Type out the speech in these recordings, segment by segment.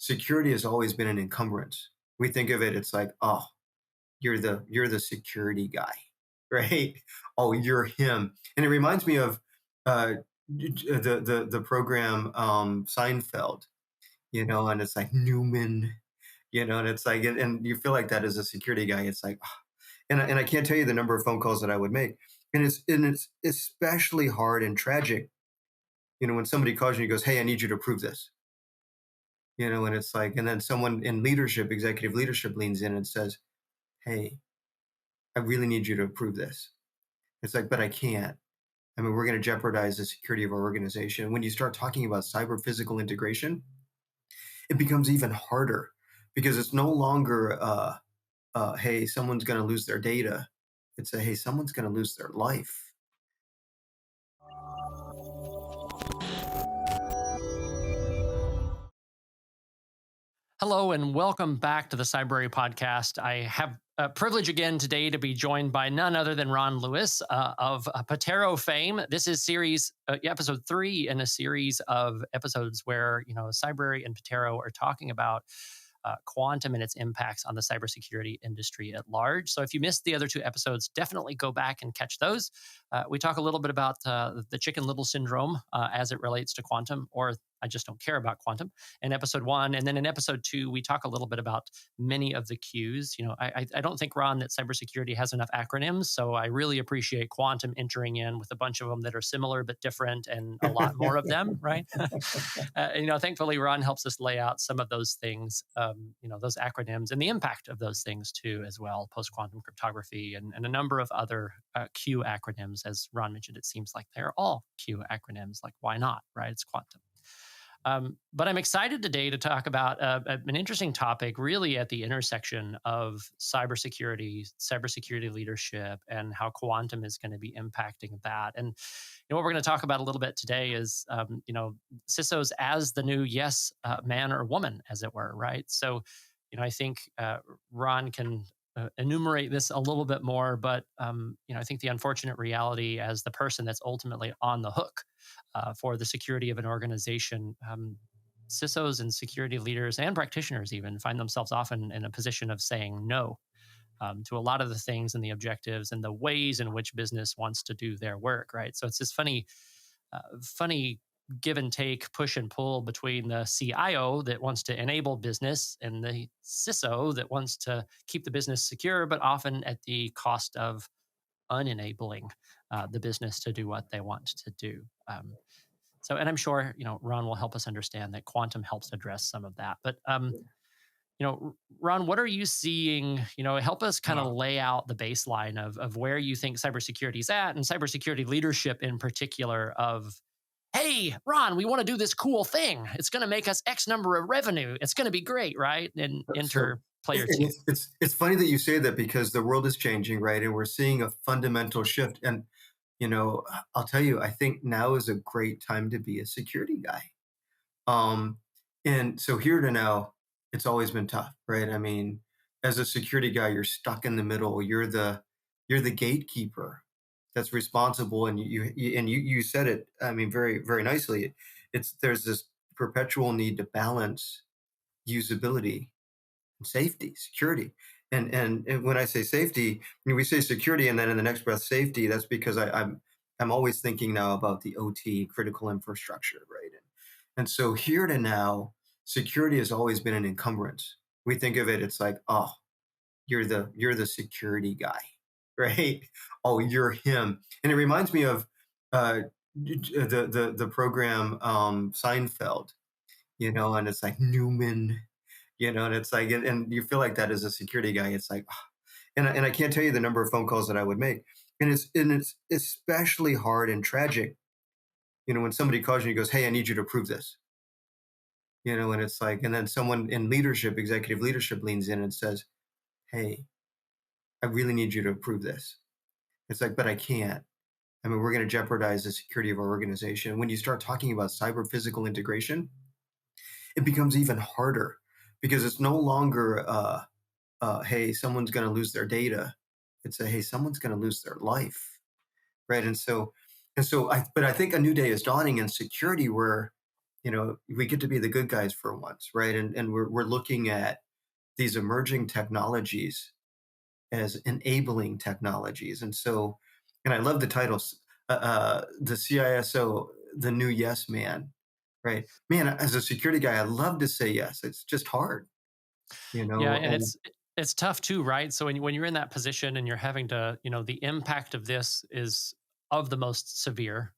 security has always been an encumbrance. We think of it, it's like, oh, you're the security guy, right? Oh, you're him. And it reminds me of uh, the program Seinfeld, and it's like Newman, and it's like, and you feel like that as a security guy. It's like, ah. And I can't tell you the number of phone calls that I would make, and it's especially hard and tragic, when somebody calls you and goes, "Hey, I need you to prove this," and it's like, and then someone in leadership, executive leadership, leans in and says, "Hey, I really need you to approve this." It's like, but I can't. I mean, we're going to jeopardize the security of our organization. When you start talking about cyber physical integration, it becomes even harder because it's no longer, hey, someone's going to lose their data. It's a, hey, someone's going to lose their life. Hello and welcome back to the Cybrary podcast. I have a privilege again today to be joined by none other than Ron Lewis of Patero fame. This is episode 3 in a series of episodes where Cybrary and Patero are talking about quantum and its impacts on the cybersecurity industry at large. So if you missed the other 2 episodes, definitely go back and catch those. We talk a little bit about the Chicken Little syndrome as it relates to quantum, or I just don't care about quantum, in episode 1. And then in episode 2, we talk a little bit about many of the Qs. I don't think, Ron, that cybersecurity has enough acronyms. So I really appreciate quantum entering in with a bunch of them that are similar but different and a lot more of them, right? Thankfully, Ron helps us lay out some of those things, those acronyms and the impact of those things too, as well, post-quantum cryptography and a number of other Q acronyms. As Ron mentioned, it seems like they're all Q acronyms. Like, why not, right? It's quantum. But I'm excited today to talk about an interesting topic, really at the intersection of cybersecurity leadership, and how quantum is going to be impacting that. And what we're going to talk about a little bit today is, CISOs as the new yes man or woman, as it were, right? So, I think Ron can enumerate this a little bit more, but I think the unfortunate reality as the person that's ultimately on the hook for the security of an organization, CISOs and security leaders and practitioners even find themselves often in a position of saying no to a lot of the things and the objectives and the ways in which business wants to do their work, right? So it's this funny give and take, push and pull between the CIO that wants to enable business and the CISO that wants to keep the business secure, but often at the cost of unenabling the business to do what they want to do. And I'm sure, Ron will help us understand that quantum helps address some of that. But, Ron, what are you seeing? Help us kind of lay out the baseline of where you think cybersecurity is at, and cybersecurity leadership in particular of, hey, Ron, we want to do this cool thing. It's going to make us X number of revenue. It's going to be great, right? And enter player 2. It's funny that you say that, because the world is changing, right? And we're seeing a fundamental shift. And, I'll tell you, I think now is a great time to be a security guy. And so here to now, it's always been tough, right? I mean, as a security guy, you're stuck in the middle. You're the gatekeeper that's responsible, and you said it, I mean, very, very nicely. There's this perpetual need to balance usability and safety, security. And when I say safety, we say security, and then in the next breath, safety. That's because I'm always thinking now about the OT, critical infrastructure, right? And so here to now, security has always been an encumbrance. We think of it, it's like, oh, you're the security guy, right? Oh, you're him. And it reminds me of the program Seinfeld, and it's like Newman, and it's like, and you feel like that as a security guy. It's like, ah. And I can't tell you the number of phone calls that I would make, and it's especially hard and tragic, when somebody calls you and goes, "Hey, I need you to prove this," and it's like, and then someone in leadership, executive leadership, leans in and says, "Hey, I really need you to approve this." It's like, but I can't. I mean, we're going to jeopardize the security of our organization. When you start talking about cyber physical integration, it becomes even harder, because it's no longer, hey, someone's going to lose their data. It's a, hey, someone's going to lose their life, right? But I think a new day is dawning in security, where, we get to be the good guys for once, right? And we're looking at these emerging technologies as enabling technologies. And so, and I love the titles, the CISO, the new yes man, right? Man, as a security guy, I love to say yes. It's just hard, Yeah, and and it's tough too, right? So when you're in that position and you're having to, the impact of this is of the most severe,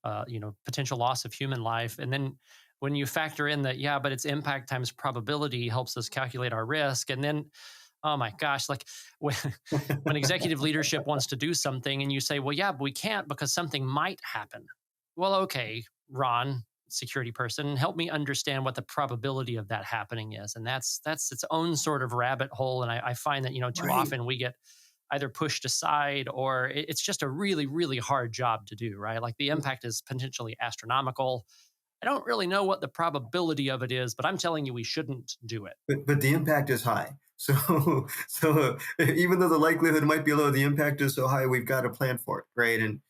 potential loss of human life, and then when you factor in that, yeah, but its impact times probability helps us calculate our risk, and then, oh my gosh, like when when executive leadership wants to do something, and you say, well, yeah, but we can't because something might happen. Well, okay, Ron, security person, help me understand what the probability of that happening is. And that's its own sort of rabbit hole. And I find that, too right. often we get either pushed aside or it's just a really, really hard job to do, right? Like the impact is potentially astronomical. I don't really know what the probability of it is, but I'm telling you we shouldn't do it. But the impact is high. So even though the likelihood might be low, the impact is so high. We've got to plan for it, right? And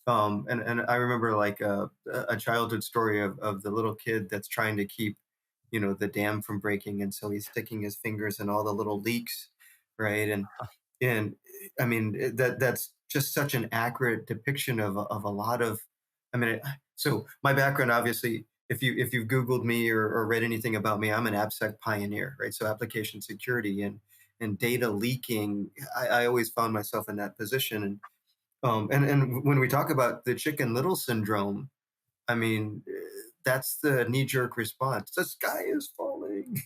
I remember like a childhood story of the little kid that's trying to keep the dam from breaking, and so he's sticking his fingers in all the little leaks, right? And I mean that's just such an accurate depiction of a lot of. I mean, so my background, obviously, if you've Googled me or read anything about me, I'm an AppSec pioneer, right? So application security and data leaking, I always found myself in that position. And when we talk about the Chicken Little syndrome, I mean, that's the knee jerk response. The sky is falling.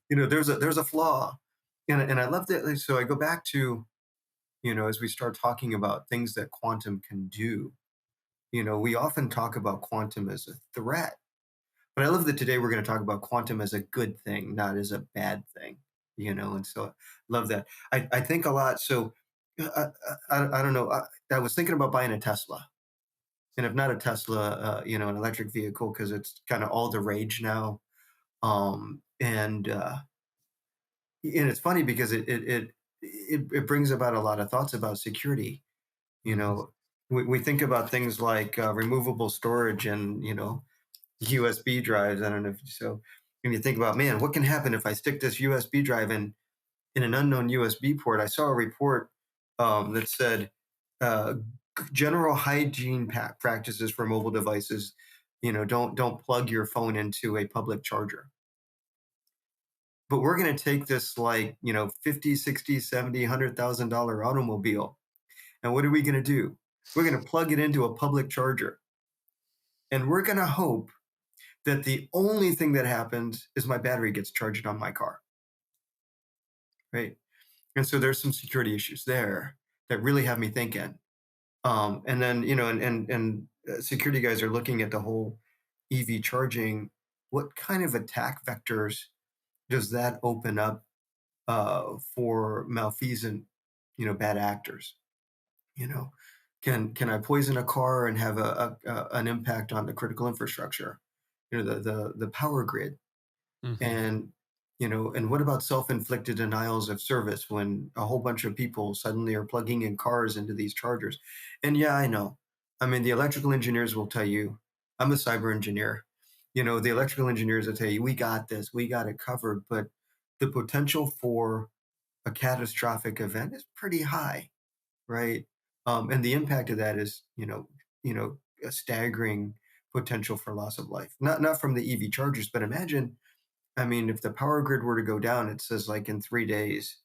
There's a flaw, and I love that. So I go back to as we start talking about things that quantum can do. We often talk about quantum as a threat, but I love that today we're going to talk about quantum as a good thing, not as a bad thing. And so love that. I think a lot. So I don't know. I was thinking about buying a Tesla, and if not a Tesla, an electric vehicle because it's kind of all the rage now. And it's funny because it brings about a lot of thoughts about security. You Mhm. know, we think about things like removable storage and USB drives. I don't know if so. When you think about, man, what can happen if I stick this USB drive in an unknown USB port? I saw a report that said uh, general hygiene practices for mobile devices. Don't plug your phone into a public charger. But we're going to take this like 50, 60, 70, $100,000 automobile, and what are we going to do? We're going to plug it into a public charger, and we're going to hope that the only thing that happens is my battery gets charged on my car, right? And so there's some security issues there that really have me thinking. And then security guys are looking at the whole EV charging. What kind of attack vectors does that open up for malfeasant, bad actors? You know, can I poison a car and have an impact on the critical infrastructure? The power grid. Mhm. And what about self-inflicted denials of service when a whole bunch of people suddenly are plugging in cars into these chargers? And yeah, I know. I mean, the electrical engineers will tell you, I'm a cyber engineer. The electrical engineers will tell you, we got this, we got it covered. But the potential for a catastrophic event is pretty high, right? And the impact of that is, a staggering potential for loss of life. Not from the EV chargers, but imagine, I mean, if the power grid were to go down, it says like in 3 days,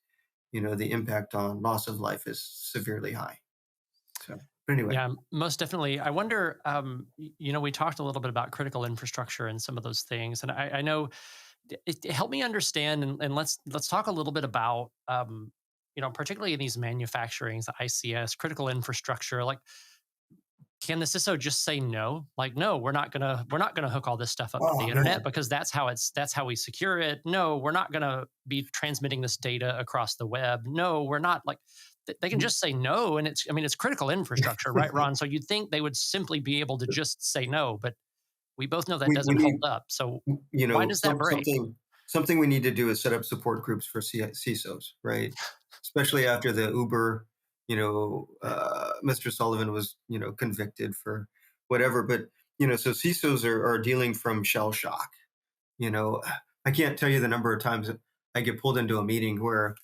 the impact on loss of life is severely high. So, but anyway, Yeah, most definitely. I wonder, we talked a little bit about critical infrastructure and some of those things, and I know help me understand, and let's talk a little bit about, particularly in these manufacturings, the ICS, critical infrastructure. Like, can the CISO just say no? Like, no, we're not gonna hook all this stuff up to oh the internet man, because that's how we secure it. No, we're not gonna be transmitting this data across the web. No, we're not like they can just say no, and it's critical infrastructure, right, Ron? So you'd think they would simply be able to just say no, but we both know that we doesn't hold need up. So why does that break? something we need to do is set up support groups for CISOs, right? Especially after the Uber, Mr. Sullivan was, convicted for whatever. But, so CISOs are dealing from shell shock. You know, I can't tell you the number of times that I get pulled into a meeting where,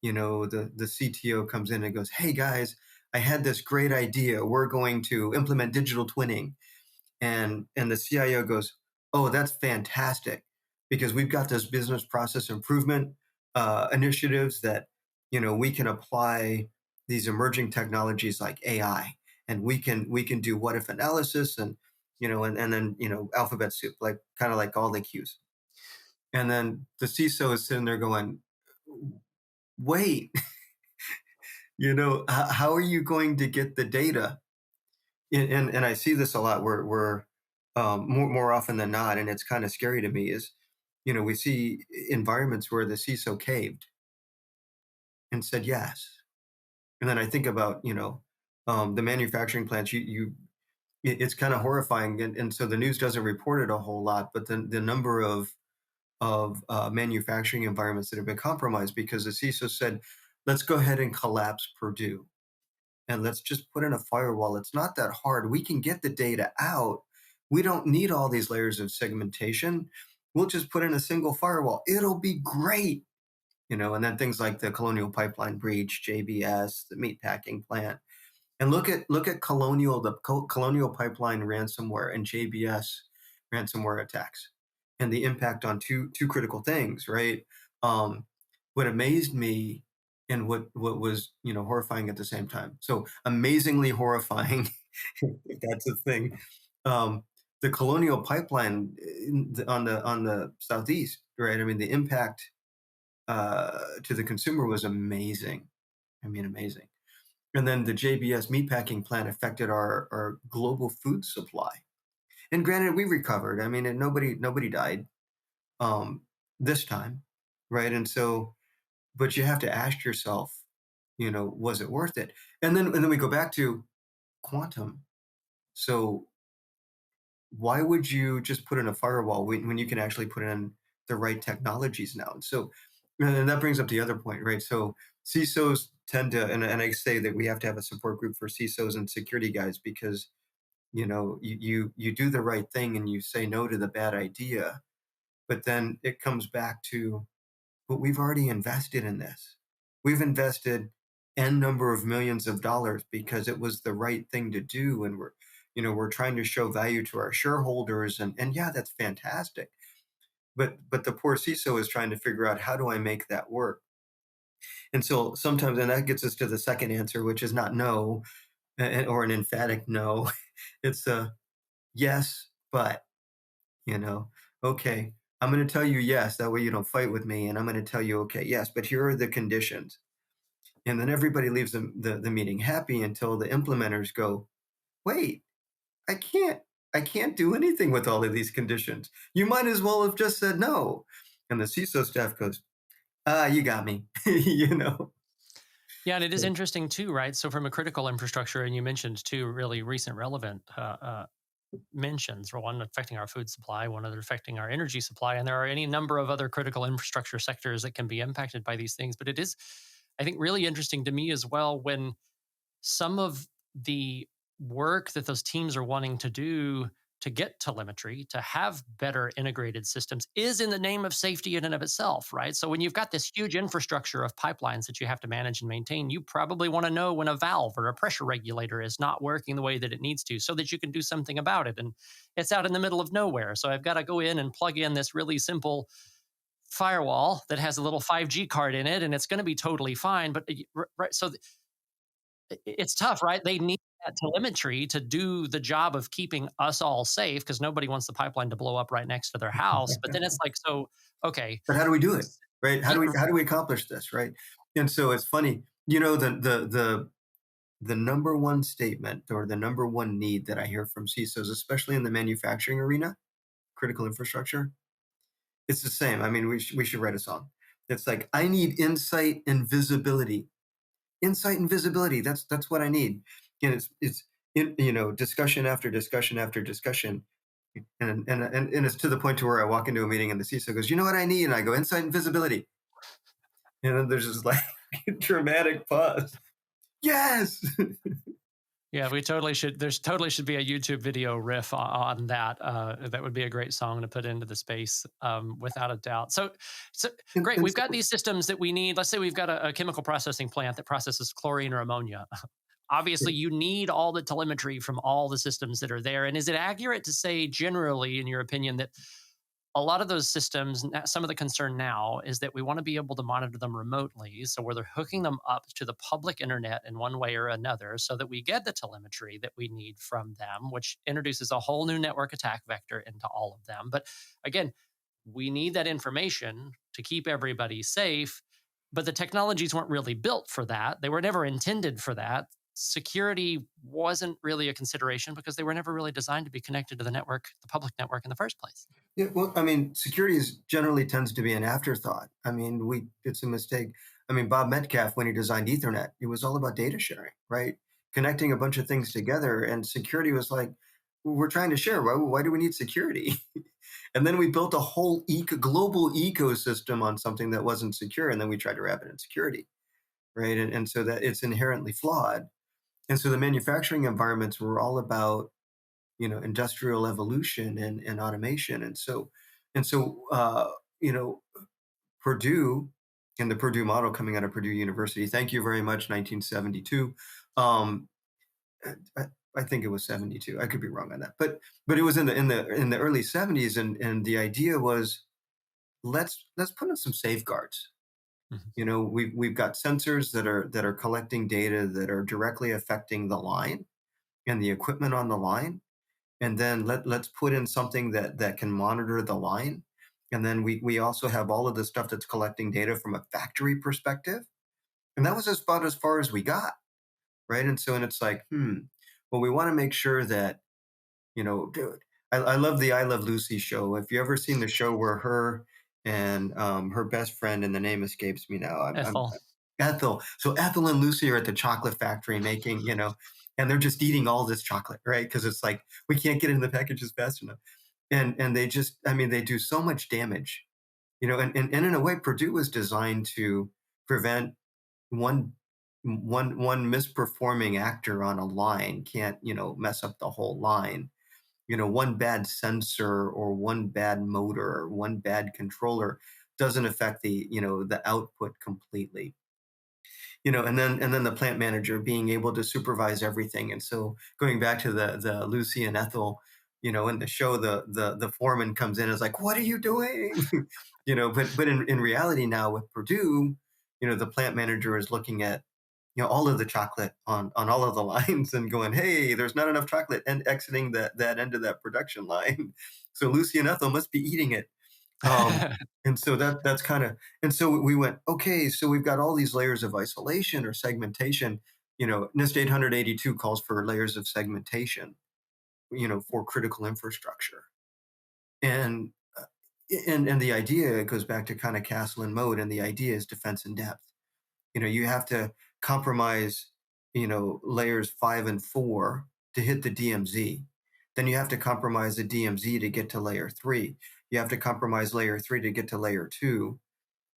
the CTO comes in and goes, "Hey guys, I had this great idea. We're going to implement digital twinning." And the CIO goes, "Oh, that's fantastic, because we've got this business process improvement initiatives that we can apply these emerging technologies like AI, and we can do what if analysis, and then alphabet soup, like kind of like all the cues." And then the CISO is sitting there going, "Wait, how are you going to get the data?" And I see this a lot where more often than not, and it's kind of scary to me, is we see environments where the CISO caved and said yes. And then I think about the manufacturing plants. It's kind of horrifying, and so the news doesn't report it a whole lot, but the number of manufacturing environments that have been compromised because the CISO said, "Let's go ahead and collapse Purdue, and let's just put in a firewall. It's not that hard. We can get the data out. We don't need all these layers of segmentation. We'll just put in a single firewall. It'll be great." And then things like the Colonial Pipeline breach, JBS, the meatpacking plant. And look at Colonial Pipeline ransomware and JBS ransomware attacks, and the impact on two critical things, right? Um, what amazed me, and what was horrifying at the same time. So amazingly horrifying, if that's a thing. Um, the Colonial Pipeline on the southeast, right? I mean, the impact to the consumer was amazing. I mean, amazing. And then the JBS meatpacking plant affected our global food supply. And granted, we recovered. I mean, and nobody died um, this time, right? And so, but you have to ask yourself, was it worth it? And then we go back to quantum. So why would you just put in a firewall when you can actually put in the right technologies now? And that brings up the other point, right? So CISOs tend to, and I say that we have to have a support group for CISOs and security guys, because you do the right thing and you say no to the bad idea, but then it comes back to, but we've already invested in this. We've invested n number of millions of dollars because it was the right thing to do, and we're trying to show value to our shareholders, and yeah, that's fantastic. But the poor CISO is trying to figure out, how do I make that work? And so sometimes, and that gets us to the second answer, which is not no, or an emphatic no. It's a yes, but you know, okay, I'm going to tell you yes. That way you don't fight with me. And I'm going to tell you, okay, yes, but here are the conditions. And then everybody leaves the meeting happy until the implementers go, wait, I can't, I can't do anything with all of these conditions. You might as well have just said no. And the CISO staff goes, you got me, you know? Yeah, and it is interesting too, right? So from a critical infrastructure, and you mentioned two really recent relevant mentions, for one affecting our food supply, one other affecting our energy supply, and there are any number of other critical infrastructure sectors that can be impacted by these things. But it is, I think, really interesting to me as well when some of the work that those teams are wanting to do to get telemetry, to have better integrated systems, is in the name of safety in and of itself, right? So when you've got this huge infrastructure of pipelines that you have to manage and maintain, you probably want to know when a valve or a pressure regulator is not working the way that it needs to so that you can do something about it. And it's out in the middle of nowhere. So I've got to go in and plug in this really simple firewall that has a little 5G card in it, and it's going to be totally fine. But right, so it's tough, right? They need that telemetry to do the job of keeping us all safe because nobody wants the pipeline to blow up right next to their house. But then it's like, so, okay. But how do we do it? Right? How Yeah, do we accomplish this? Right? And so it's funny, the number one statement, or the number one need that I hear from CISOs, especially in the manufacturing arena, critical infrastructure, it's the same. I mean, we should write a song. It's like, I need insight and visibility. Insight and visibility. That's what I need. And it's discussion after discussion after discussion. And it's to the point to where I walk into a meeting and the CISO goes, "You know what I need?" And I go, "Insight and visibility." And then there's this like dramatic pause. Yes. Yeah, we totally should. There's totally should be a YouTube video riff on that. That would be a great song to put into the space, without a doubt. So great. And We've got so, these systems that we need. Let's say we've got a chemical processing plant that processes chlorine or ammonia. yeah, Obviously, you need all the telemetry from all the systems that are there. And is it accurate to say, generally, in your opinion, that a lot of those systems, some of the concern now is that we want to be able to monitor them remotely. So where they're hooking them up to the public internet in one way or another so that we get the telemetry that we need from them, which introduces a whole new network attack vector into all of them. But again, we need that information to keep everybody safe. But the technologies weren't really built for that. They were never intended for that. Security wasn't really a consideration because they were never really designed to be connected to the network, the public network in the first place. yeah. Well, I mean, security is generally tends to be an afterthought. I mean, it's a mistake. I mean, Bob Metcalf, when he designed Ethernet, it was all about data sharing, right? Connecting a bunch of things together, and security was like, we're trying to share. Why do we need security? And then we built a whole global ecosystem on something that wasn't secure, and then we tried to wrap it in security, right? And so that it's inherently flawed. And so the manufacturing environments were all about, industrial evolution and automation. And so you know, Purdue and the Purdue model coming out of Purdue University. Thank you very much, 1972. Um, I, I think it was 72. I could be wrong on that, but it was in the early 70s, and the idea was let's put in some safeguards. Mhm. We've got sensors that are collecting data that are directly affecting the line and the equipment on the line, and then let's put in something that can monitor the line, and then we also have all of the stuff that's collecting data from a factory perspective, and that was about as far as we got, right? And it's like, well, we want to make sure that, dude, I love the I Love Lucy show. If you ever seen the show where her and her best friend, and the name escapes me now, I'm Ethel. Ethel. So Ethel and Lucy are at the chocolate factory making, and they're just eating all this chocolate, right? Because it's like we can't get it in the packages fast enough, and they just, I mean, they do so much damage, and in a way, Purdue was designed to prevent one one misperforming actor on a line can't, mess up the whole line. One bad sensor or one bad motor or one bad controller doesn't affect the output completely. And then the plant manager being able to supervise everything. And so going back to the Lucy and Ethel, in the show, the foreman comes in and is like, what are you doing? But in reality now with Purdue, the plant manager is looking at, all of the chocolate on all of the lines and going, hey, there's not enough chocolate, and exiting that end of that production line. So Lucy and Ethel must be eating it. And so that's kind of, and so we went, okay, so we've got all these layers of isolation or segmentation. NIST 882 calls for layers of segmentation, for critical infrastructure. And and the idea goes back to kind of castle and moat, and the idea is defense in depth. You have to compromise, layers 5 and 4 to hit the DMZ. Then you have to compromise the DMZ to get to layer 3. You have to compromise layer 3 to get to layer 2,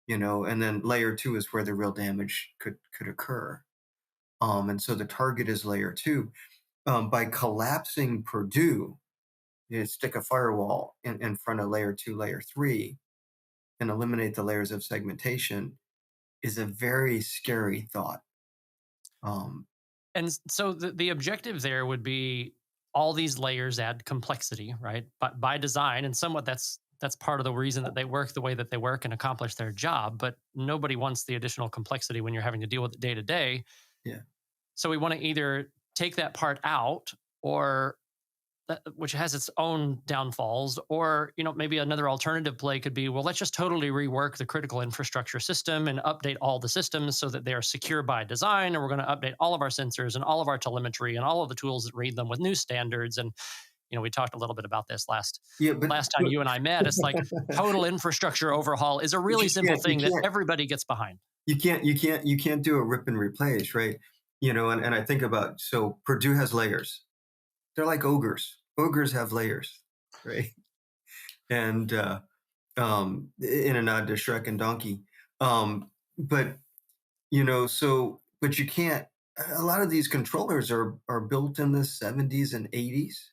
and then layer 2 is where the real damage could occur. And so the target is layer 2. By collapsing Purdue, you stick a firewall in front of layer 2, layer 3, and eliminate the layers of segmentation is a very scary thought. Um, So the objective there would be all these layers add complexity, right? But by design, and somewhat that's part of the reason that they work the way that they work and accomplish their job. But nobody wants the additional complexity when you're having to deal with it day to day. yeah. So we want to either take that part out, or which has its own downfalls, or maybe another alternative play could be, well, let's just totally rework the critical infrastructure system and update all the systems so that they are secure by design, and we're going to update all of our sensors and all of our telemetry and all of the tools that read them with new standards. And we talked a little bit about this Yeah, but last time you and I met. It's like total infrastructure overhaul is a but really you simple can't you thing that can't everybody gets behind. you can't do a rip and replace, right? And I think about, so Purdue has layers. They're like ogres. Ogres have layers, right? And in a nod to Shrek and Donkey. But but you can't. a lot of these controllers are built in the 70s and 80s.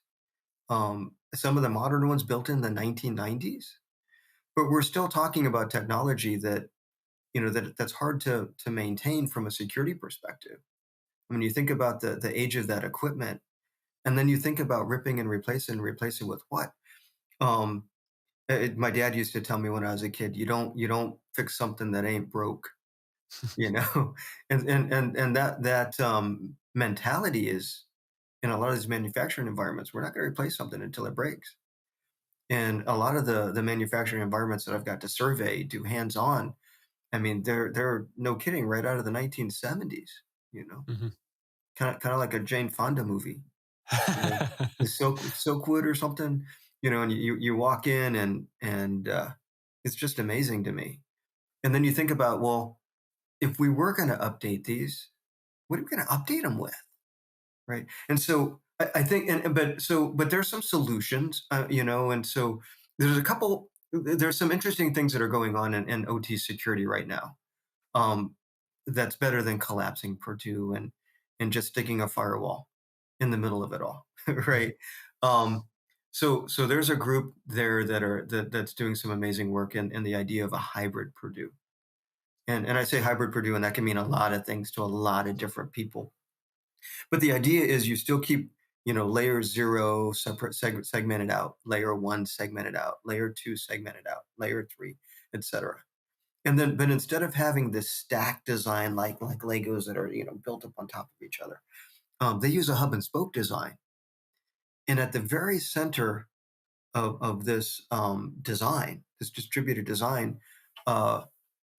Some of the modern ones built in the 1990s, but we're still talking about technology that that's hard to maintain from a security perspective. I mean, you think about the age of that equipment, and then you think about ripping and replacing with what? Um, my dad used to tell me when I was a kid, you don't fix something that ain't broke, you know, and that mentality is in a lot of these manufacturing environments. We're not going to replace something until it breaks. And a lot of the manufacturing environments that I've got to survey, do hands on. I mean, they're no kidding, right out of the 1970s. You know, Mhm. kind of like a Jane Fonda movie. You know, the Silkwood or something. You know, and you walk in and it's just amazing to me. And then you think about, well, if we were going to update these, what are we going to update them with? Right. And so I think, but there's some solutions, and so there's some interesting things that are going on in OT security right now. Um, that's better than collapsing Purdue and just sticking a firewall in the middle of it all. Mhm. Right. Um, so there's a group there that's doing some amazing work in the idea of a hybrid Purdue. And I say hybrid Purdue, and that can mean a lot of things to a lot of different people. But the idea is you still keep, layer zero separate segmented out, layer one segmented out, layer two segmented out, layer three, etc. And then, but instead of having this stack design like Legos that are built up on top of each other, they use a hub and spoke design. And at the very center of this design, this distributed design, uh,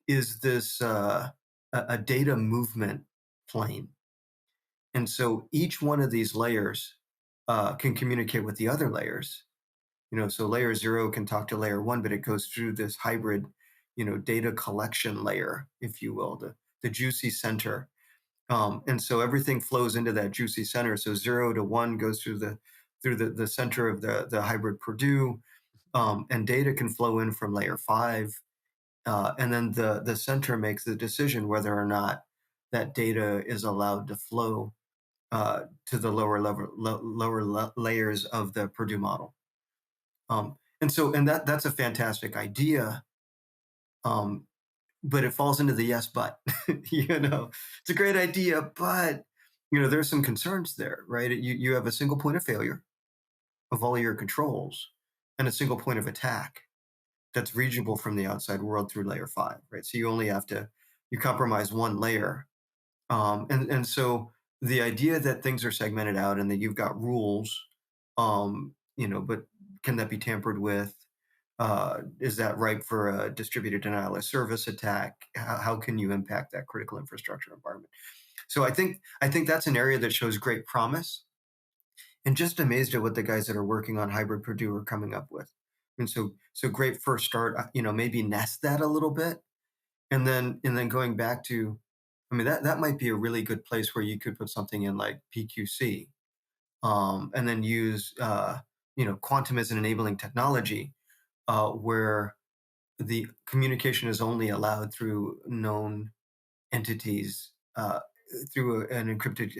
is this a data movement plane. And so each one of these layers can communicate with the other layers. So layer zero can talk to layer one, but it goes through this hybrid, data collection layer, if you will, the juicy center. And so everything flows into that juicy center. So 0 to 1 goes through the center of the hybrid Purdue, and data can flow in from layer five, and then the center makes the decision whether or not that data is allowed to flow to the lower layers of the Purdue model. And that's a fantastic idea, um, but it falls into the yes, but it's a great idea, but there's some concerns there, right? You have a single point of failure of all of your controls and a single point of attack that's reachable from the outside world through layer five, right? So you compromise one layer. And so the idea that things are segmented out and that you've got rules, but can that be tampered with? Is that ripe for a distributed denial of service attack? How can you impact that critical infrastructure environment? So I think that's an area that shows great promise, and just amazed at what the guys that are working on hybrid Purdue are coming up with. And so great first start. Maybe nest that a little bit, and then going back to, I mean, that might be a really good place where you could put something in like PQC, and then use quantum as an enabling technology, where the communication is only allowed through known entities, through an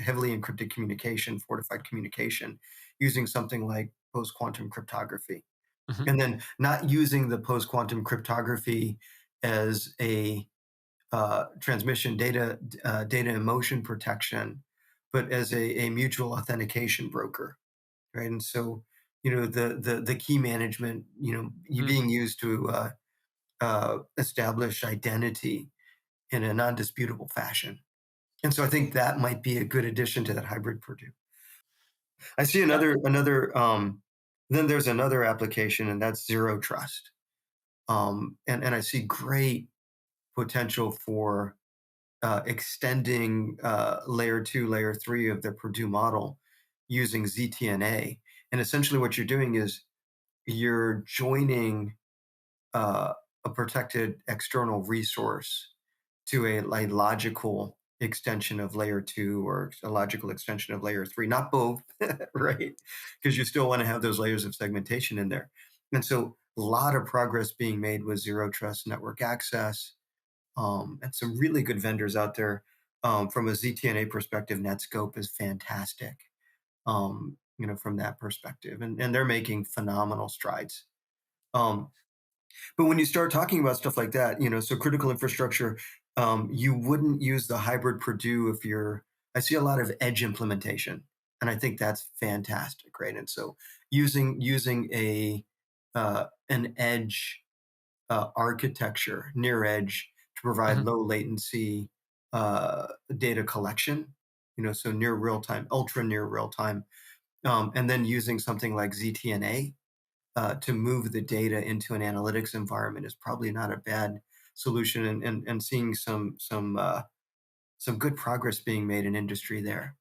heavily encrypted communication, fortified communication, using something like post quantum cryptography, Mhm. and then not using the post quantum cryptography as a transmission data and motion protection, but as a mutual authentication broker, right? And so, the key management, you Mm. being used to establish identity in a non-disputable fashion. And so, I think that might be a good addition to that hybrid Purdue. I see Yeah. another. Then there's another application, and that's zero trust. And I see great potential for extending layer two, layer three of the Purdue model using ZTNA. And essentially, what you're doing is you're joining uh, a protected external resource to a logical extension of layer two or a logical extension of layer three, not both, right? Because you still want to have those layers of segmentation in there. And so, a lot of progress being made with zero trust network access, and some really good vendors out there. From a ZTNA perspective, Netscope is fantastic. From that perspective, and they're making phenomenal strides. Um, but when you start talking about stuff like that, so critical infrastructure, you wouldn't use the hybrid Purdue if you're. I see a lot of edge implementation, and I think that's fantastic, right? And so using an edge architecture near edge to provide Mhm. low latency data collection, so near real time, ultra near real time, and then using something like ZTNA to move the data into an analytics environment is probably not a bad solution, and seeing some good progress being made in industry there.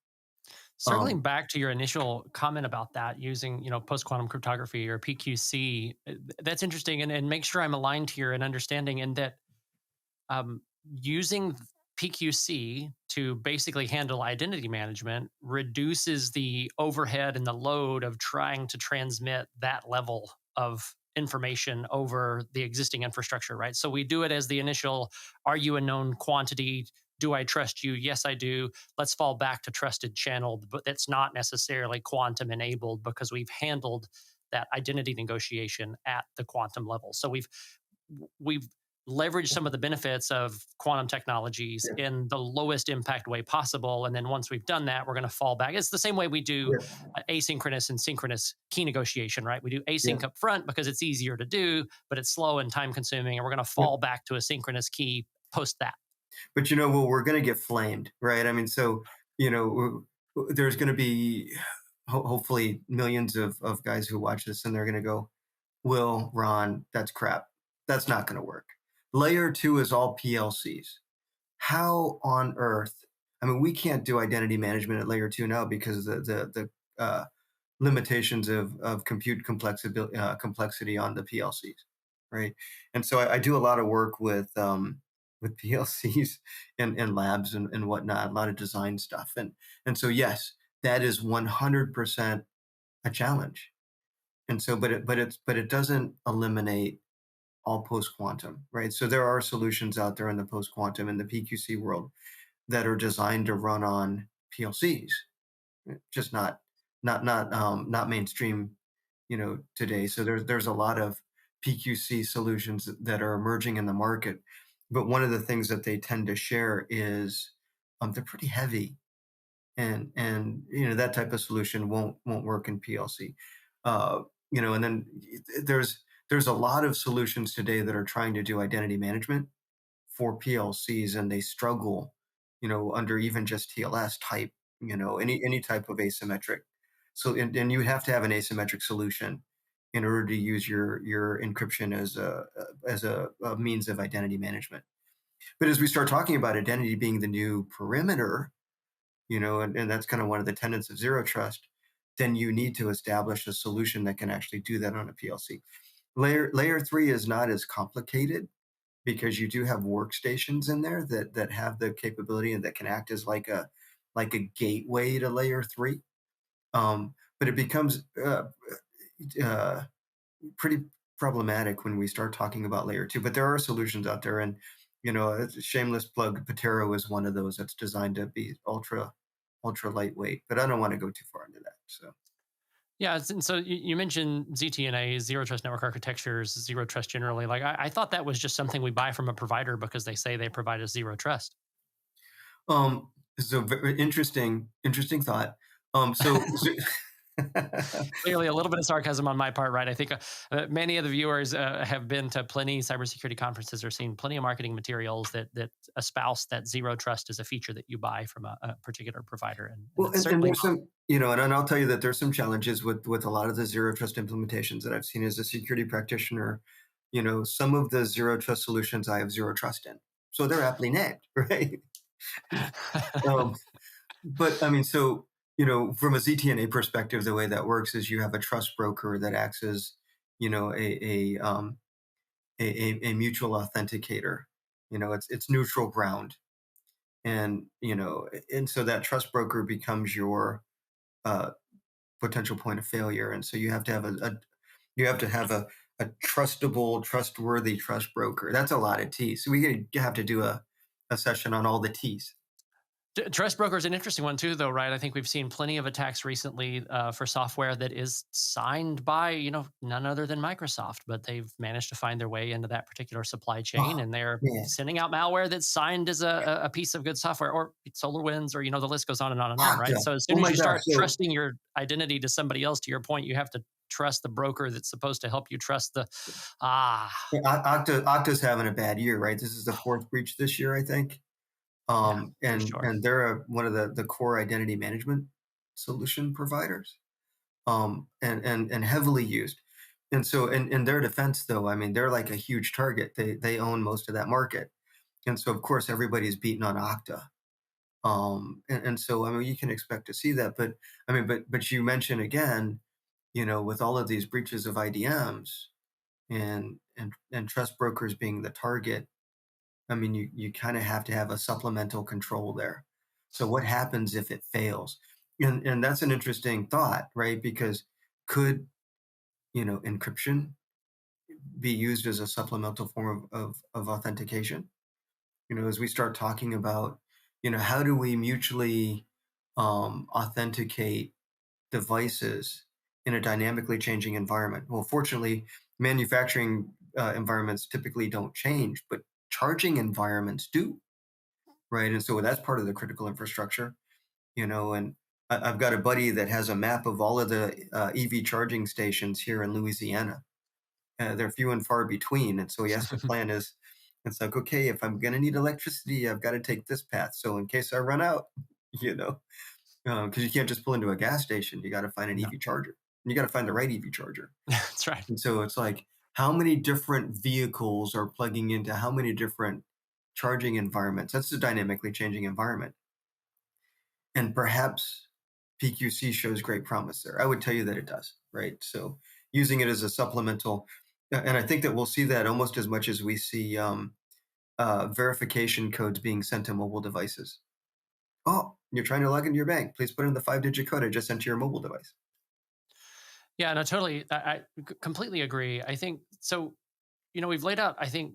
Circling Um, back to your initial comment about that using, post quantum cryptography or PQC, that's interesting, and make sure I'm aligned here in understanding in that um, using PQC to basically handle identity management reduces the overhead and the load of trying to transmit that level of information over the existing infrastructure, right? So we do it as the initial, are you a known quantity? Do I trust you? Yes, I do. Let's fall back to trusted channel, but that's not necessarily quantum enabled because we've handled that identity negotiation at the quantum level. So we've leverage some of the benefits of quantum technologies yeah, in the lowest impact way possible. And then once we've done that, we're going to fall back. It's the same way we do yeah, asynchronous and synchronous key negotiation, right? We do yeah. async up front because it's easier to do, but it's slow and time consuming. And we're going to Yeah. fall back to a synchronous key post that. But well, we're going to get flamed, right? I mean, so there's going to be hopefully millions of guys who watch this, and they're going to go, "Will, Ron, that's crap. That's not going to work." Layer two is all PLCs. How on earth? I mean, we can't do identity management at layer two now because the limitations of compute complexity on the PLCs, right? And so I do a lot of work with PLCs and labs and whatnot, a lot of design stuff, and so yes, that is 100% a challenge. And so, but it doesn't eliminate all post quantum, right? So there are solutions out there in the post quantum in the PQC world that are designed to run on PLCs, just not mainstream, today. So there's a lot of PQC solutions that are emerging in the market, but one of the things that they tend to share is they're pretty heavy, and that type of solution won't work in PLC. And then there's a lot of solutions today that are trying to do identity management for PLCs, and they struggle, under even just TLS type, any type of asymmetric. So, and you have to have an asymmetric solution in order to use your encryption as a means of identity management. But as we start talking about identity being the new perimeter, and that's kind of one of the tenets of zero trust, then you need to establish a solution that can actually do that on a PLC. Layer three is not as complicated because you do have workstations in there that have the capability and that can act as like a gateway to layer three. But it becomes uh, pretty problematic when we start talking about layer two. But there are solutions out there, and it's a shameless plug. Patero is one of those that's designed to be ultra lightweight. But I don't want to go too far into that. So Yeah, and so you mentioned ZTNA, zero trust network architectures, zero trust generally. Like I thought that was just something we buy from a provider because they say they provide us zero trust. very interesting thought. So Clearly, a little bit of sarcasm on my part, right? I think many of the viewers have been to plenty cybersecurity conferences or seen plenty of marketing materials that espouse that zero trust is a feature that you buy from a particular provider, and Well, it's and certainly there's not. some, and I'll tell you that there's some challenges with a lot of the zero trust implementations that I've seen as a security practitioner. Some of the zero trust solutions I have zero trust in, so they're aptly named, right? um, but I mean, so from a ZTNA perspective, the way that works is you have a trust broker that acts as, a mutual authenticator. It's neutral ground, and so that trust broker becomes your uh, potential point of failure. And so you have to have a trustable, trustworthy trust broker. That's a lot of T's. So we have to do a session on all the T's. Trust broker is an interesting one too, though, right? I think we've seen plenty of attacks recently for software that is signed by, none other than Microsoft, but they've managed to find their way into that particular supply chain, Oh, and they're man. sending out malware that's signed as a piece of good software, or SolarWinds, or the list goes on and on and on, right? Okta. So as Oh soon as my you gosh. start So trusting your identity to somebody else, to your point, you have to trust the broker that's supposed to help you trust the ah. yeah, Okta's having a bad year, right? This is the fourth breach this year, I think. Yeah, for And sure. and they're one of the core identity management solution providers, and heavily used. And so, in their defense, though, I mean, they're like a huge target. They own most of that market, and so of course everybody's beating on Okta. And so I mean, you can expect to see that, but I mean, but you mentioned again, with all of these breaches of IDMs and trust brokers being the target, I mean, you kind of have to have a supplemental control there. So what happens if it fails? And that's an interesting thought, right? Because could, encryption be used as a supplemental form of authentication? As we start talking about, how do we mutually authenticate devices in a dynamically changing environment? Well, fortunately, manufacturing environments typically don't change, but charging environments do, right? And so that's part of the critical infrastructure, and I've got a buddy that has a map of all of the EV charging stations here in Louisiana. They're few and far between. And so he has to plan his, it's like, okay, if I'm going to need electricity, I've got to take this path. So in case I run out, you know, because you can't just pull into a gas station, you got to find an No, EV charger. And you got to find the right EV charger. that's right. And so it's like, how many different vehicles are plugging into how many different charging environments? That's a dynamically changing environment. And perhaps PQC shows great promise there. I would tell you that it does, right? So using it as a supplemental, and I think that we'll see that almost as much as we see verification codes being sent to mobile devices. Oh, you're trying to log into your bank. Please put in the 5-digit code I just sent to your mobile device. Yeah, no, totally. I completely agree. I think so. We've laid out, I think,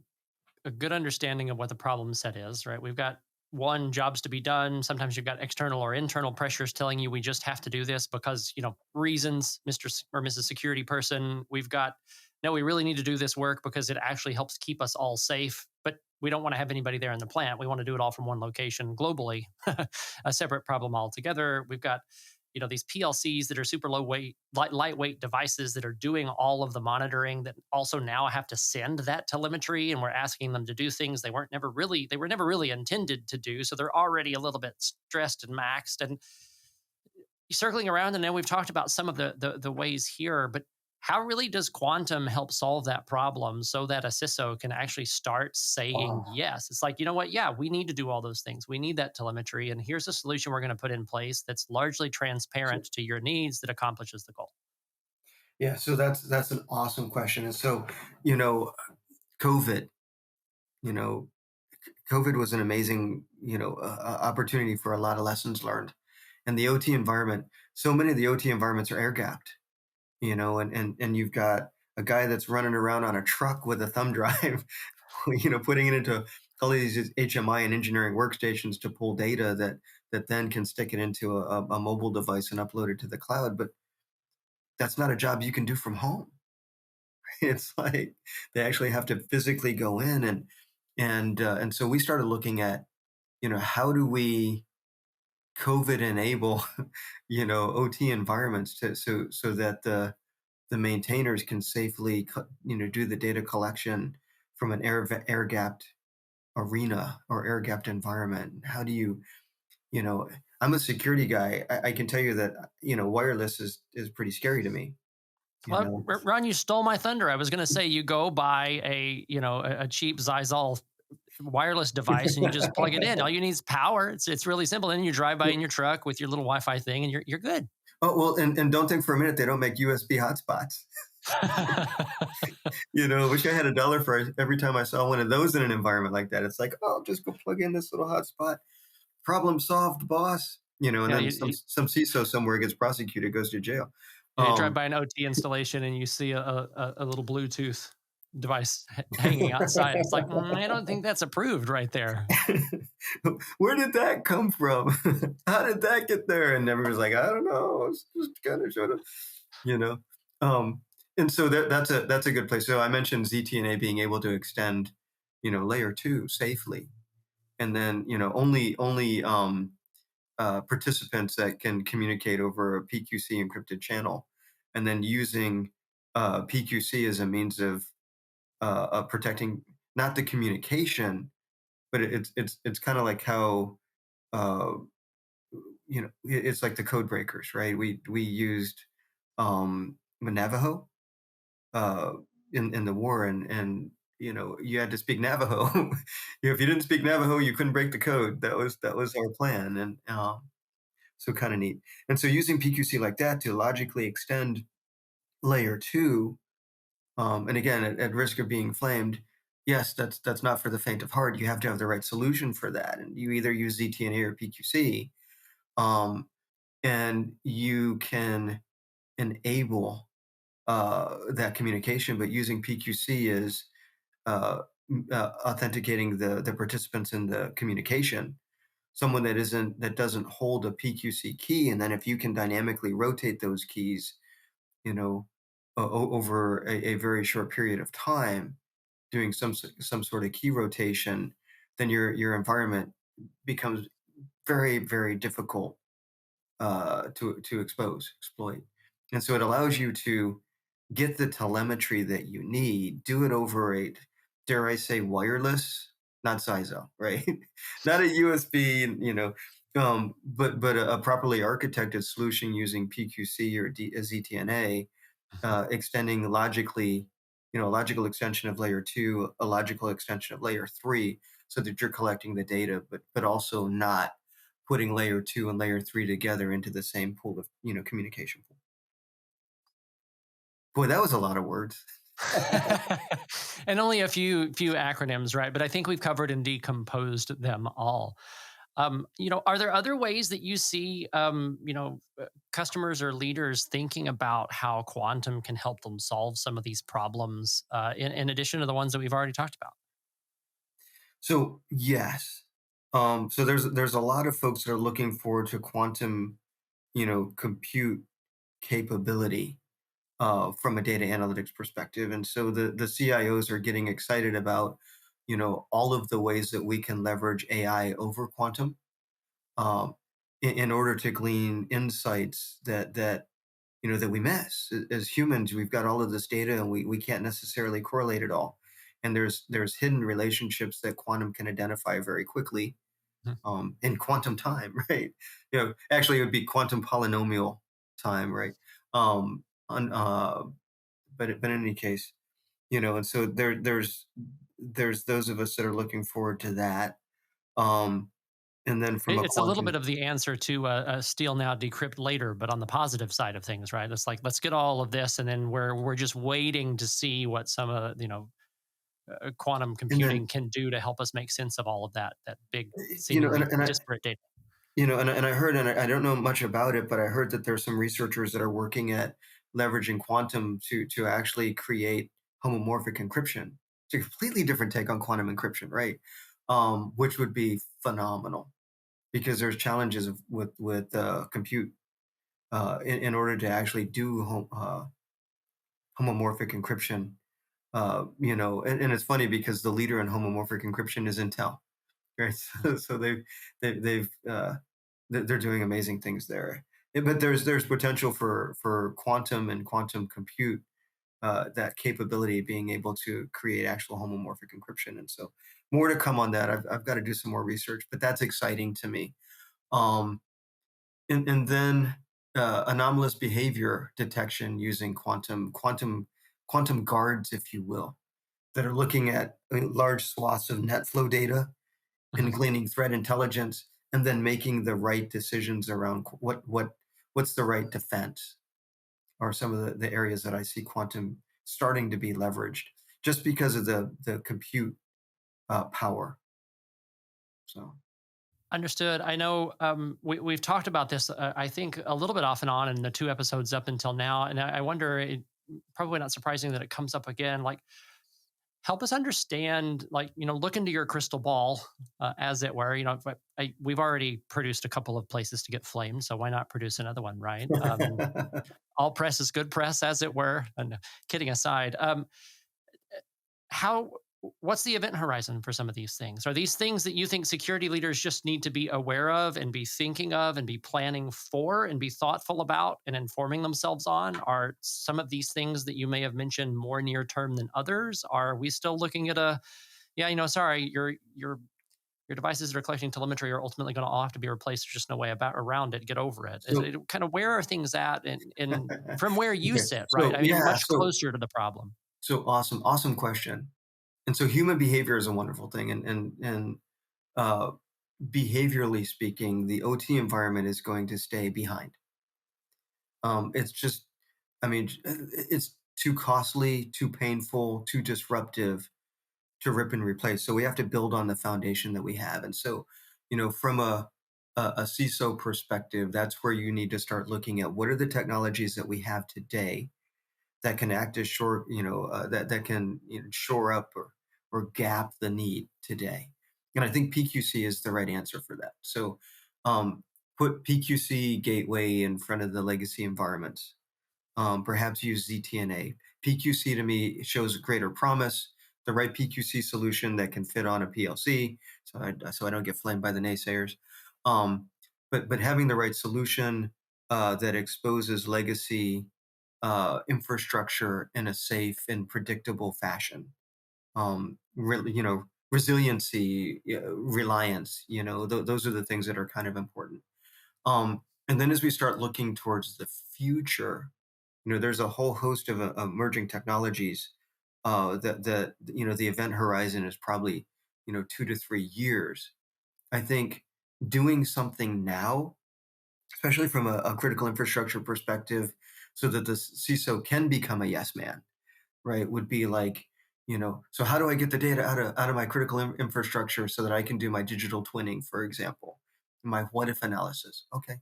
a good understanding of what the problem set is, right? We've got one, jobs to be done. Sometimes you've got external or internal pressures telling you we just have to do this because, reasons, Mr. Or Mrs. Security person. We've got, no, we really need to do this work because it actually helps keep us all safe. But we don't want to have anybody there in the plant. We want to do it all from one location globally, a separate problem altogether. We've got, these PLCs that are super low weight, lightweight devices that are doing all of the monitoring that also now have to send that telemetry, and we're asking them to do things they were never really intended to do. So they're already a little bit stressed and maxed. And circling around, and then we've talked about some of the ways here, but how really does quantum help solve that problem so that a CISO can actually start saying Oh, yes? It's like, you know what? Yeah, we need to do all those things. We need that telemetry. And here's a solution we're going to put in place that's largely transparent so to your needs that accomplishes the goal. yeah, so that's an awesome question. And so, you know, COVID, you know, COVID was an amazing, opportunity for a lot of lessons learned. And the OT environment, so many of the OT environments are air gapped, and you've got a guy that's running around on a truck with a thumb drive, putting it into all these HMI and engineering workstations to pull data that then can stick it into a mobile device and upload it to the cloud. But that's not a job you can do from home. It's like they actually have to physically go in, and so we started looking at, how do we COVID enable, OT environments so that the maintainers can safely, do the data collection from an air gapped arena or air gapped environment. How do you, you know, I'm a security guy. I can tell you that, wireless is pretty scary to me. You Well, know, Ron, you stole my thunder. I was going to say you go buy a cheap Zyzal wireless device and you just plug it in. All you need is power. It's really simple. Then you drive by in your truck with your little Wi-Fi thing, and you're good. oh well, and don't think for a minute they don't make USB hotspots. Wish I had $1 for every time I saw one of those in an environment like that. It's like, oh, just go plug in this little hotspot. Problem solved, boss. And Yeah, then some CISO somewhere gets prosecuted, goes to jail. you drive Um, by an OT installation and you see a little Bluetooth. device hanging outside. It's like, I don't think that's approved right there. Where did that come from? How did that get there? And everyone's like, I don't know. It's just kind of showed up, you know. Um, and so that's a good place. So I mentioned ZTNA being able to extend, layer two safely, and then only participants that can communicate over a PQC encrypted channel, and then using PQC as a means of protecting not the communication, but it's kind of like how uh, it's like the code breakers, right? We used Navajo uh, in the war, and you had to speak Navajo. If you didn't speak Navajo, you couldn't break the code. That was our plan, and so kind of neat. And so using PQC like that to logically extend layer two, and again, at risk of being flamed, yes, that's not for the faint of heart. You have to have the right solution for that, and you either use ZTNA or PQC, um, and you can enable that communication. But using PQC is authenticating the participants in the communication. Someone that doesn't hold a PQC key, and then if you can dynamically rotate those keys, you know, over a very short period of time, doing some sort of key rotation, then your environment becomes very, very difficult to exploit. And so it allows you to get the telemetry that you need, do it over a, dare I say, wireless, not CISO, right? Not a USB, but a properly architected solution using PQC or ZTNA, extending logically, a logical extension of layer two, a logical extension of layer three, so that you're collecting the data, but also not putting layer two and layer three together into the same pool of communication pool. Boy, that was a lot of words. And only a few acronyms, right? But I think we've covered and decomposed them all. Are there other ways that you see, customers or leaders thinking about how quantum can help them solve some of these problems, in addition to the ones that we've already talked about? So yes, so there's a lot of folks that are looking forward to quantum, compute capability from a data analytics perspective. And so the CIOs are getting excited about, all of the ways that we can leverage AI over quantum, um, in order to glean insights that we miss. As humans. We've got all of this data, and we can't necessarily correlate it all. And there's hidden relationships that quantum can identify very quickly, Mhm. in quantum time, right? Actually, it would be quantum polynomial time, right? Um, on, but in any case, and so there's those of us that are looking forward to that. Um, and then from a It's a little bit quantum, of the answer to steal now, decrypt later, but on the positive side of things, right? It's like, let's get all of this, and then we're just waiting to see what some of quantum and then computing can do to help us make sense of all of that big, and, seemingly and I disparate data. and I heard, and I don't know much about it, but I heard that there's some researchers that are working at leveraging quantum to actually create homomorphic encryption. It's a completely different take on quantum encryption, right? Which would be phenomenal, because there's challenges with compute, in order to actually do homomorphic encryption. And it's funny because the leader in homomorphic encryption is Intel, right? So they're doing amazing things there. But there's potential for quantum and quantum compute, that capability being able to create actual homomorphic encryption. And so more to come on that. I've got to do some more research, but that's exciting to me. Um, and then anomalous behavior detection using quantum guards, if you will, that are looking at large swaths of net flow data and Mhm. gleaning threat intelligence, and then making the right decisions around what's the right defense, are some of the areas that I see quantum starting to be leveraged, just because of the compute power. So Understood. I know, we've talked about this, I think, a little bit off and on in the two episodes up until now, and I wonder, probably not surprising that it comes up again. Like, help us understand, like, look into your crystal ball, as it were. We've already produced a couple of places to get flamed, so why not produce another one, right? All press is good press, as it were. And kidding aside, how what's the event horizon for some of these things? Are these things that you think security leaders just need to be aware of and be thinking of and be planning for and be thoughtful about and informing themselves on? Are some of these things that you may have mentioned more near term than others? Are we still looking at yeah, sorry, your devices that are collecting telemetry are ultimately going to all have to be replaced. There's just no way around it. Get over it. Is So it kind of, where are things at in from where you okay, sit, right? so I mean, yeah, much closer to the problem. so awesome question. And so human behavior is a wonderful thing, and uh, behaviorally speaking, the OT environment is going to stay behind. It's just, I mean, it's too costly, too painful, too disruptive to rip and replace. So we have to build on the foundation that we have. And so, from a CISO perspective, that's where you need to start looking at what are the technologies that we have today that can act as short, that can shore up or gap the need today. And I think PQC is the right answer for that. So put PQC gateway in front of the legacy environments. Perhaps use ZTNA. PQC to me shows greater promise, the right PQC solution that can fit on a PLC, so I don't get flamed by the naysayers. Um, but having the right solution that exposes legacy infrastructure in a safe and predictable fashion. Resiliency, reliance. Those are the things that are kind of important. And then as we start looking towards the future, there's a whole host of emerging technologies that the event horizon is probably 2 to 3 years. I think doing something now, especially from a critical infrastructure perspective, so that the CISO can become a yes man, right? Would be like, so how do I get the data out of my critical infrastructure so that I can do my digital twinning, for example, my what if analysis? Okay,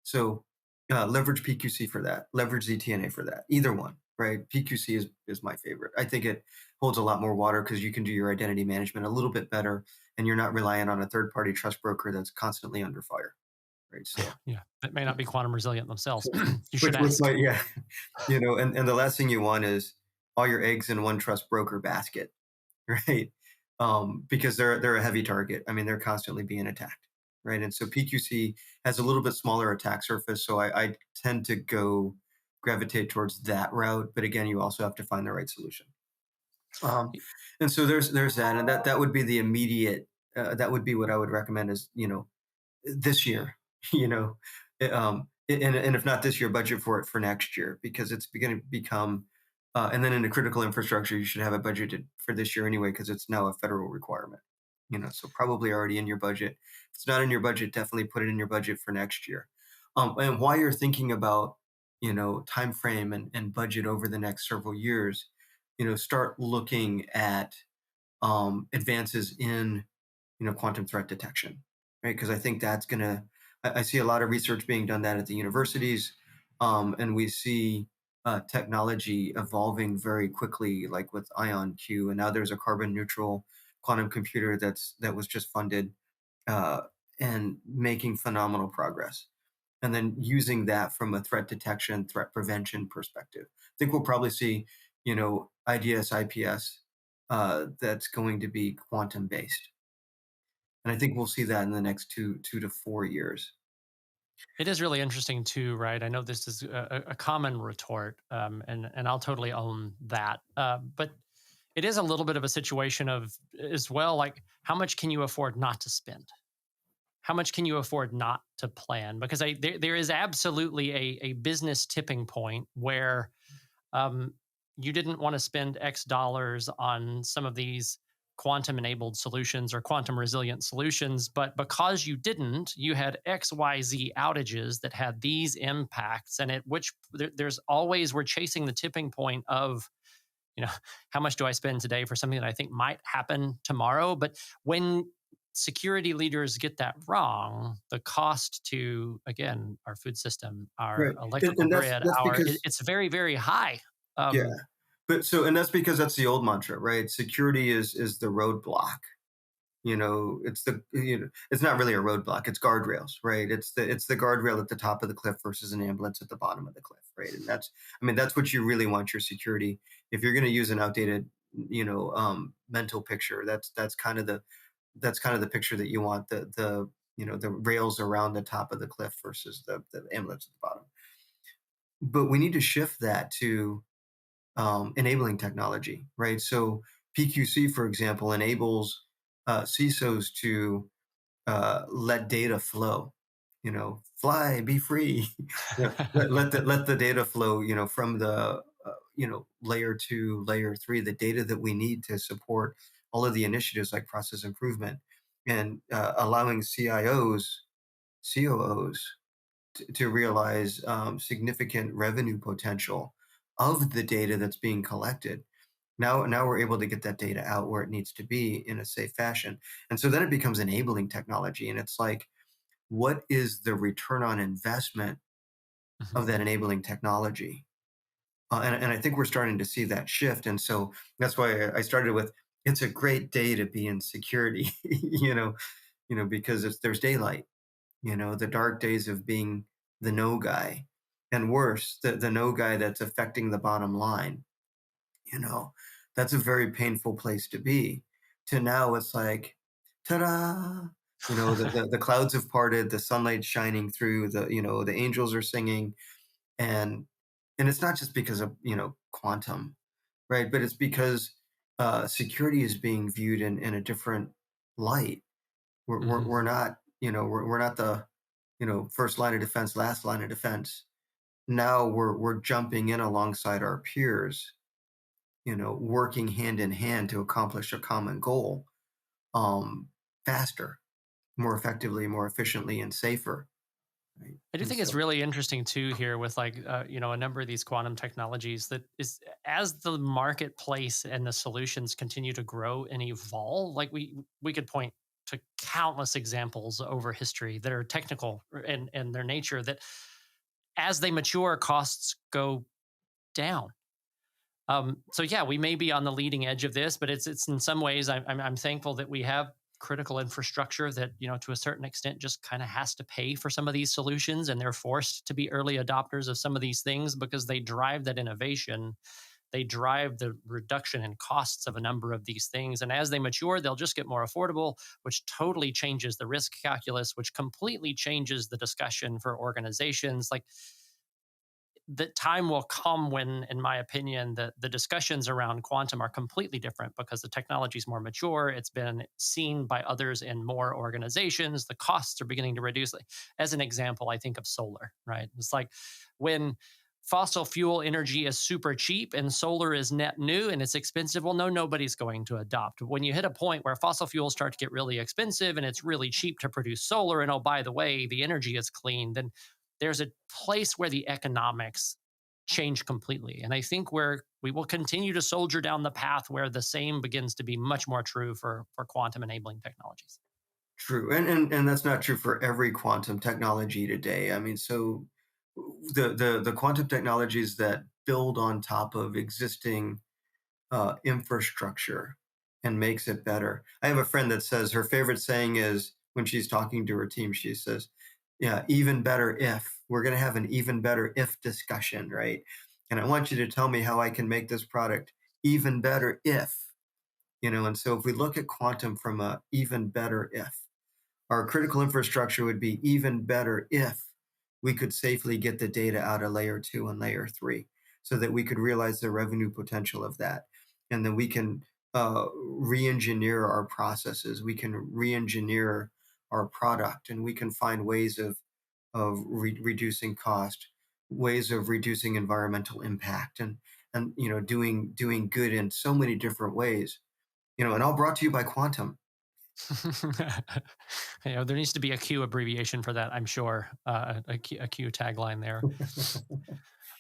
so leverage PQC for that, leverage ZTNA for that. Either one, right? PQC is my favorite. I think it holds a lot more water because you can do your identity management a little bit better, and you're not relying on a third party trust broker that's constantly under fire, right? So Yeah, that may not be quantum resilient themselves. So, You should which ask. might, yeah, and the last thing you want is all your eggs in one trust broker basket, right? Because they're a heavy target. I mean, they're constantly being attacked, right? And so PQC has a little bit smaller attack surface, so I tend to gravitate towards that route. But again, you also have to find the right solution. Um, and so there's that, and that would be the immediate. That would be what I would recommend is this year, you know, and if not this year, budget for it for next year because it's going to become. And then in the critical infrastructure, you should have it budgeted for this year anyway because it's now a federal requirement. So probably already in your budget. If it's not in your budget, definitely put it in your budget for next year. And while you're thinking about time frame and budget over the next several years, start looking at advances in quantum threat detection, right? Because I think that's gonna. I see a lot of research being done that at the universities, and we see technology evolving very quickly, like with IonQ, and now there's a carbon neutral quantum computer that was just funded uh, and making phenomenal progress. And then using that from a threat detection, threat prevention perspective. I think we'll probably see, IDS, IPS that's going to be quantum based. And I think we'll see that in the next 2 to 4 years. It is really interesting too, right? I know this is a common retort, and I'll totally own that. But it is a little bit of a situation of as well, like how much can you afford not to spend? How much can you afford not to plan? Because there is absolutely a business tipping point where um, you didn't want to spend X dollars on some of these quantum enabled solutions or quantum resilient solutions, but because you didn't, you had XYZ outages that had these impacts. And at which there's always, we're chasing the tipping point of, you know, how much do I spend today for something that I think might happen tomorrow? But when security leaders get that wrong, the cost to, again, our food system, our Right. And, electrical and that's grid, that's because it's very, very high. yeah. Um, But so, and that's because that's the old mantra, right? Security is the roadblock. It's not really a roadblock. It's guardrails, right? It's the guardrail at the top of the cliff versus an ambulance at the bottom of the cliff, right? And that's what you really want your security. If you're going to use an outdated, mental picture, that's kind of the picture that you want. The rails around the top of the cliff versus the ambulance at the bottom. But we need to shift that to enabling technology, right? So PQC, for example, enables CISOs to let data flow. Fly, be free. Let the data flow. From the layer 2, layer 3, the data that we need to support all of the initiatives like process improvement, and allowing CIOs, COOs to realize significant revenue potential of the data that's being collected. Now we're able to get that data out where it needs to be in a safe fashion. And so then it becomes enabling technology. And it's like, what is the return on investment Mhm. of that enabling technology? And I think we're starting to see that shift. And so that's why I started with, it's a great day to be in security, because there's daylight, the dark days of being the no guy, and worse, the no guy that's affecting the bottom line. you know that's a very painful place to be. To now it's like, ta-da, the clouds have parted, the sunlight's shining through, the angels are singing. And and it's not just because of quantum, right? But it's because security is being viewed in a different light. Mhm. We're not, we're not the first line of defense, last line of defense. Now we're jumping in alongside our peers, working hand in hand to accomplish a common goal, um, faster, more effectively, more efficiently, and safer. Right. I do And think it's so, really interesting too here with like a number of these quantum technologies that is as the marketplace and the solutions continue to grow and evolve. Like we could point to countless examples over history that are technical and their nature that as they mature, costs go down. So yeah, we may be on the leading edge of this, but it's in some ways I'm thankful that we have critical infrastructure that to a certain extent just kind of has to pay for some of these solutions, and they're forced to be early adopters of some of these things because they drive that innovation, they drive the reduction in costs of a number of these things, and as they mature, they'll just get more affordable, which totally changes the risk calculus, which completely changes the discussion for organizations. Like the time will come when, in my opinion, the discussions around quantum are completely different because the technology is more mature. It's been seen by others in more organizations. The costs are beginning to reduce. Like, as an example, I think of solar, right? It's like when fossil fuel energy is super cheap and solar is net new and it's expensive. Well, no, nobody's going to adopt. When you hit a point where fossil fuels start to get really expensive and it's really cheap to produce solar, and oh, by the way, the energy is clean, then there's a place where the economics change completely. And I think where we will continue to soldier down the path where the same begins to be much more true for quantum enabling technologies. true. And that's not true for every quantum technology today. I mean, so the quantum technologies that build on top of existing infrastructure and makes it better. I have a friend that says her favorite saying is, when she's talking to her team, she says, "Yeah, even better if we're going to have an even better if discussion, right? And I want you to tell me how I can make this product even better if." And so if we look at quantum from a even better if, our critical infrastructure would be even better if we could safely get the data out of layer 2 and layer 3, so that we could realize the revenue potential of that. And then we can re-engineer our processes, we can re-engineer our product, and we can find ways of reducing cost, ways of reducing environmental impact, and doing good in so many different ways. And all brought to you by quantum. There needs to be a Q abbreviation for that, I'm sure, a Q tagline there.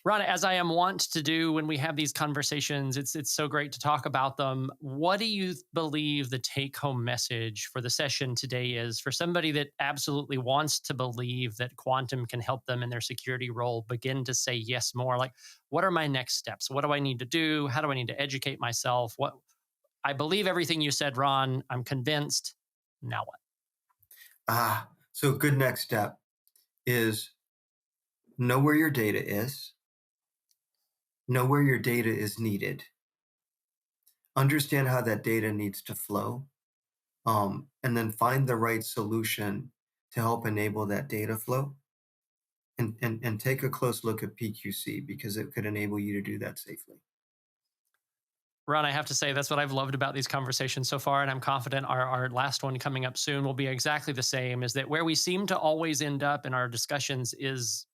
Ron, as I am wont to do when we have these conversations, it's so great to talk about them. What do you believe the take home message for the session today is for somebody that absolutely wants to believe that quantum can help them in their security role begin to say yes more? Like, what are my next steps? What do I need to do? How do I need to educate myself? What I believe everything you said, Ron. I'm convinced. Now what? So good next step is know where your data is, know where your data is needed, understand how that data needs to flow, and then find the right solution to help enable that data flow. And take a close look at PQC because it could enable you to do that safely. Ron, I have to say that's what I've loved about these conversations so far, and I'm confident our last one coming up soon will be exactly the same. Is that where we seem to always end up in our discussions is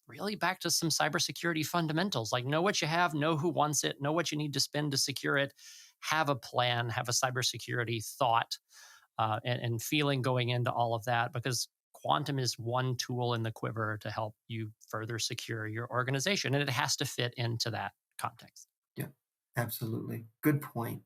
really back to some cybersecurity fundamentals. Like know what you have, know who wants it, know what you need to spend to secure it, have a plan, have a cybersecurity thought and feeling going into all of that, because quantum is one tool in the quiver to help you further secure your organization, and it has to fit into that context. Yeah, absolutely. Good point.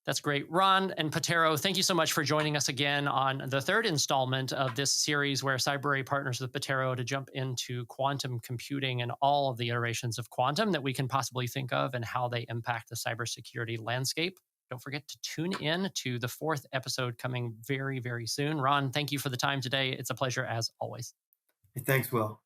That's great. Ron and Patero, thank you so much for joining us again on the third installment of this series where Cybrary partners with Patero to jump into quantum computing and all of the iterations of quantum that we can possibly think of and how they impact the cybersecurity landscape. Don't forget to tune in to the fourth episode coming very, very soon. Ron, thank you for the time today. It's a pleasure as always. Hey, thanks, Will.